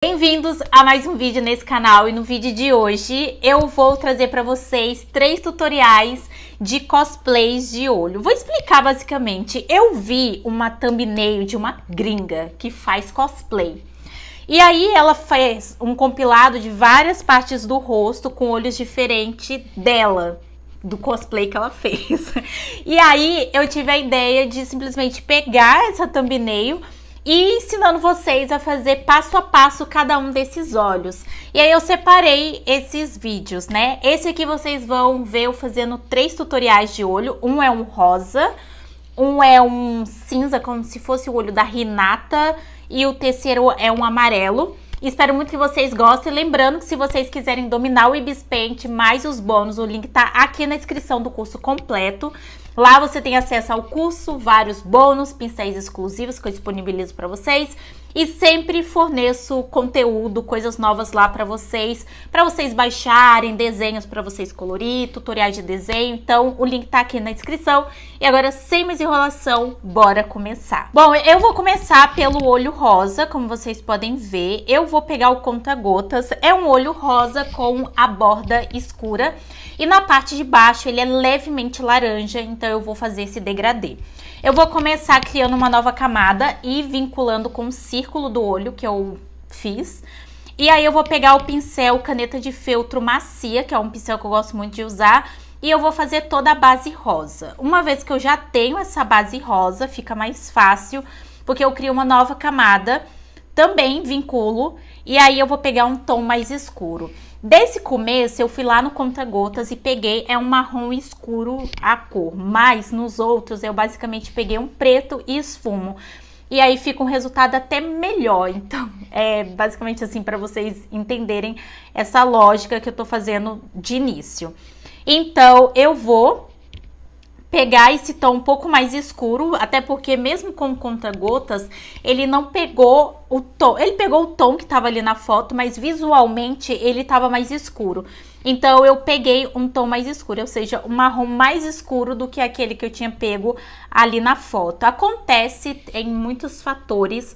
Bem-vindos a mais um vídeo nesse canal e no vídeo de hoje eu vou trazer para vocês 3 tutoriais de cosplays de olho. Vou explicar basicamente. Eu vi uma thumbnail de uma gringa que faz cosplay. E aí ela fez um compilado de várias partes do rosto com olhos diferentes dela, do cosplay que ela fez. E aí eu tive a ideia de simplesmente pegar essa thumbnail e ensinando vocês a fazer passo a passo cada um desses olhos. E aí eu separei esses vídeos, né? Esse aqui vocês vão ver eu fazendo 3 tutoriais de olho. Um é um rosa, um é um cinza, como se fosse o olho da Hinata, e o terceiro é um amarelo. Espero muito que vocês gostem. Lembrando que se vocês quiserem dominar o Ibis Paint mais os bônus, o link tá aqui na descrição do curso completo. Lá você tem acesso ao curso, vários bônus, pincéis exclusivos que eu disponibilizo para vocês. E sempre forneço conteúdo, coisas novas lá para vocês baixarem, desenhos para vocês colorir, tutoriais de desenho. Então o link tá aqui na descrição. E agora, sem mais enrolação, bora começar. Bom, eu vou começar pelo olho rosa, como vocês podem ver. Eu vou pegar o conta-gotas, é um olho rosa com a borda escura. E na parte de baixo ele é levemente laranja, então eu vou fazer esse degradê. Eu vou começar criando uma nova camada e vinculando com o círculo do olho que eu fiz. E aí eu vou pegar o pincel caneta de feltro macia, que é um pincel que eu gosto muito de usar, e eu vou fazer toda a base rosa. Uma vez que eu já tenho essa base rosa, fica mais fácil, porque eu crio uma nova camada, também vinculo, e aí eu vou pegar um tom mais escuro. Desse começo, eu fui lá no conta-gotas e peguei, é um marrom escuro a cor, mas nos outros eu basicamente peguei um preto e esfumo. E aí fica um resultado até melhor, então é basicamente assim para vocês entenderem essa lógica que eu tô fazendo de início. Então eu vou pegar esse tom um pouco mais escuro, até porque mesmo com conta-gotas, ele não pegou o tom, ele pegou o tom que tava ali na foto, mas visualmente ele tava mais escuro. Então eu peguei um tom mais escuro, ou seja, um marrom mais escuro do que aquele que eu tinha pego ali na foto. Acontece em muitos fatores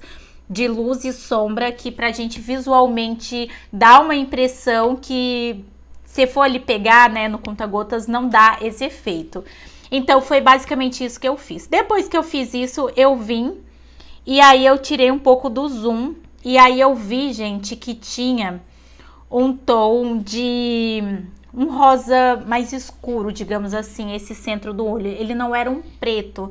de luz e sombra que pra gente visualmente dá uma impressão que se for ali pegar, né, no conta-gotas não dá esse efeito. Então foi basicamente isso que eu fiz. Depois que eu fiz isso, eu vim e aí eu tirei um pouco do zoom. E aí eu vi, gente, que tinha um tom de um rosa mais escuro, digamos assim, esse centro do olho. Ele não era um preto,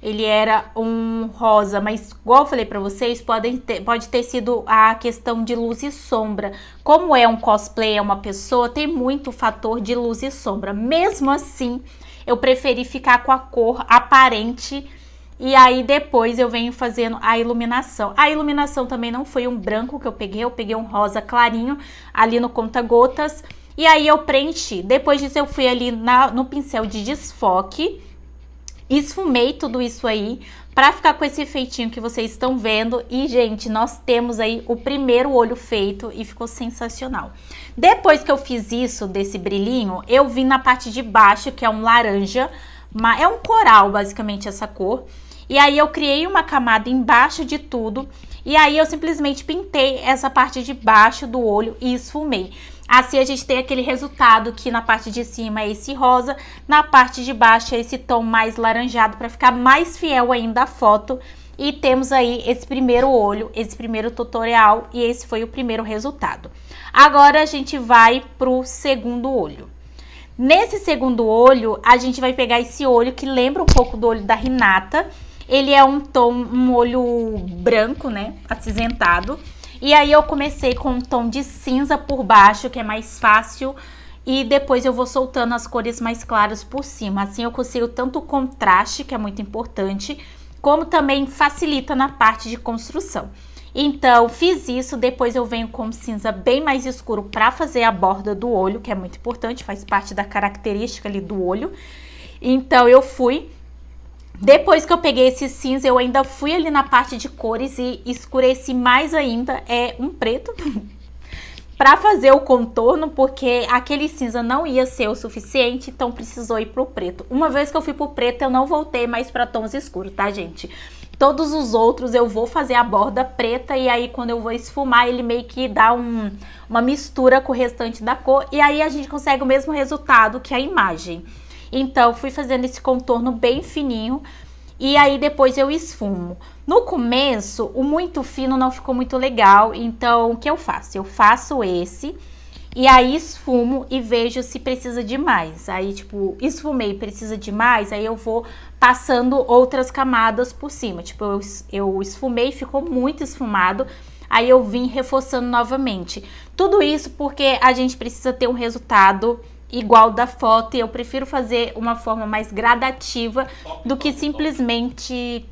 ele era um rosa, mas igual eu falei pra vocês, pode ter sido a questão de luz e sombra. Como é um cosplay, é uma pessoa, tem muito fator de luz e sombra. Mesmo assim, eu preferi ficar com a cor aparente e aí depois eu venho fazendo a iluminação. A iluminação também não foi um branco que eu peguei um rosa clarinho ali no conta-gotas. E aí eu preenchi. Depois disso eu fui ali no pincel de desfoque, esfumei tudo isso aí pra ficar com esse efeitinho que vocês estão vendo. E, gente, nós temos aí o primeiro olho feito e ficou sensacional. Depois que eu fiz isso, desse brilhinho, eu vim na parte de baixo, que é um laranja, é um coral, basicamente, essa cor. E aí eu criei uma camada embaixo de tudo, e aí eu simplesmente pintei essa parte de baixo do olho e esfumei. Assim a gente tem aquele resultado que na parte de cima é esse rosa, na parte de baixo é esse tom mais laranjado, para ficar mais fiel ainda à foto. E temos aí esse primeiro olho, esse primeiro tutorial, e esse foi o primeiro resultado. Agora a gente vai pro segundo olho. Nesse segundo olho, a gente vai pegar esse olho que lembra um pouco do olho da Hinata. Ele é um olho branco, né, acinzentado. E aí eu comecei com um tom de cinza por baixo, que é mais fácil, e depois eu vou soltando as cores mais claras por cima. Assim eu consigo tanto o contraste, que é muito importante, como também facilita na parte de construção. Então, fiz isso, depois eu venho com cinza bem mais escuro para fazer a borda do olho, que é muito importante, faz parte da característica ali do olho. Então, eu fui... Depois que eu peguei esse cinza, eu ainda fui ali na parte de cores e escureci mais ainda, um preto, para fazer o contorno, porque aquele cinza não ia ser o suficiente, então precisou ir pro preto. Uma vez que eu fui pro preto, eu não voltei mais para tons escuros, tá, gente? Todos os outros eu vou fazer a borda preta e aí quando eu vou esfumar ele meio que dá uma mistura com o restante da cor e aí a gente consegue o mesmo resultado que a imagem. Então fui fazendo esse contorno bem fininho e aí depois eu esfumo. No começo o muito fino não ficou muito legal, então o que eu faço? Eu faço esse e aí esfumo e vejo se precisa de mais. Aí tipo, esfumei, precisa de mais, aí eu vou passando outras camadas por cima. Tipo, eu esfumei, ficou muito esfumado, aí eu vim reforçando novamente. Tudo isso porque a gente precisa ter um resultado igual da foto e eu prefiro fazer uma forma mais gradativa do que simplesmente,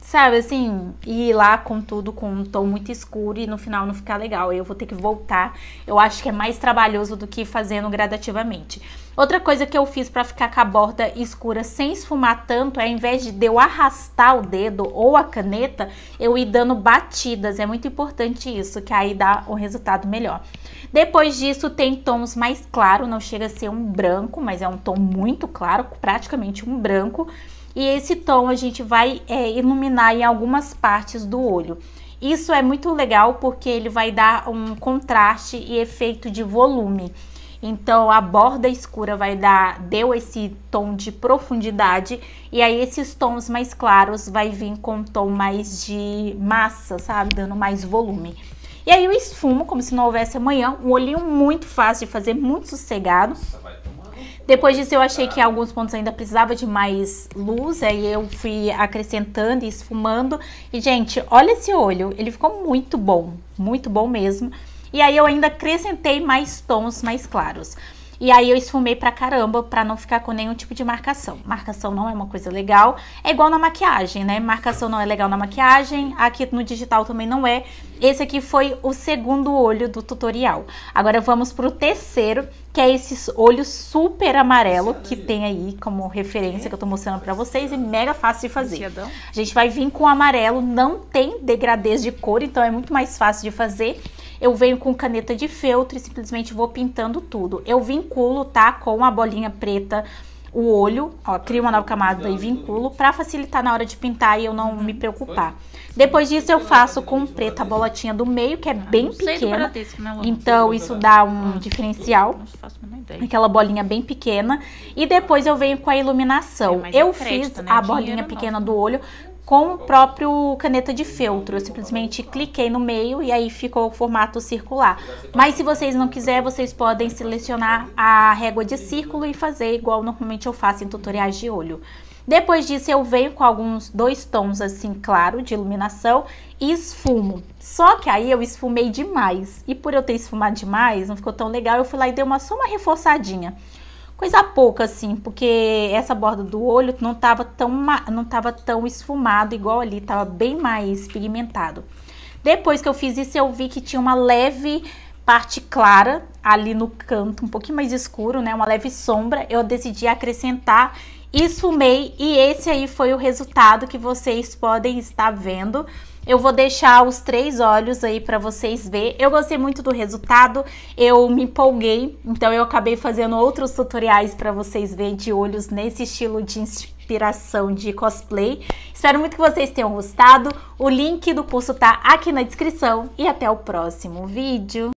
sabe, assim, ir lá com tudo com um tom muito escuro e no final não ficar legal. Eu vou ter que voltar. Eu acho que é mais trabalhoso do que fazendo gradativamente. Outra coisa que eu fiz pra ficar com a borda escura sem esfumar tanto, é ao invés de eu arrastar o dedo ou a caneta, eu ir dando batidas. É muito importante isso, que aí dá um resultado melhor. Depois disso tem tons mais claros, não chega a ser um branco, mas é um tom muito claro, praticamente um branco. E esse tom a gente vai iluminar em algumas partes do olho. Isso é muito legal porque ele vai dar um contraste e efeito de volume. Então a borda escura deu esse tom de profundidade e aí esses tons mais claros vai vir com um tom mais de massa, sabe? Dando mais volume. E aí eu esfumo como se não houvesse amanhã, um olhinho muito fácil de fazer, muito sossegado. Depois disso eu achei que alguns pontos ainda precisava de mais luz, aí eu fui acrescentando e esfumando. E gente, olha esse olho, ele ficou muito bom mesmo. E aí eu ainda acrescentei mais tons mais claros. E aí eu esfumei pra caramba pra não ficar com nenhum tipo de marcação. Marcação não é uma coisa legal. É igual na maquiagem, né? Marcação não é legal na maquiagem. Aqui no digital também não é. Esse aqui foi o segundo olho do tutorial. Agora vamos pro terceiro, que é esse olho super amarelo que tem aí como referência que eu tô mostrando pra vocês. E mega fácil de fazer. A gente vai vir com amarelo, não tem degradês de cor, então é muito mais fácil de fazer. Eu venho com caneta de feltro e simplesmente vou pintando tudo. Eu vinculo, tá, com a bolinha preta o olho, ó, crio uma nova camada e vinculo pra facilitar na hora de pintar e eu não me preocupar. Depois disso eu faço com preto a bolotinha do meio, que é bem pequena, então isso dá um diferencial, aquela bolinha bem pequena. E depois eu venho com a iluminação. Eu fiz a bolinha pequena do olho com o próprio caneta de feltro. Eu simplesmente cliquei no meio e aí ficou o formato circular. Mas se vocês não quiserem, vocês podem selecionar a régua de círculo e fazer igual normalmente eu faço em tutoriais de olho. Depois disso eu venho com alguns 2 tons assim claro de iluminação e esfumo. Só que aí eu esfumei demais. E por eu ter esfumado demais, não ficou tão legal, eu fui lá e dei só uma reforçadinha. Coisa pouca assim, porque essa borda do olho não tava tão esfumado igual ali, tava bem mais pigmentado. Depois que eu fiz isso, eu vi que tinha uma leve parte clara ali no canto, um pouquinho mais escuro, né? Uma leve sombra. Eu decidi acrescentar, esfumei e esse aí foi o resultado que vocês podem estar vendo. Eu vou deixar os 3 olhos aí pra vocês verem. Eu gostei muito do resultado, eu me empolguei, então eu acabei fazendo outros tutoriais pra vocês verem de olhos nesse estilo de inspiração de cosplay. Espero muito que vocês tenham gostado. O link do curso tá aqui na descrição e até o próximo vídeo.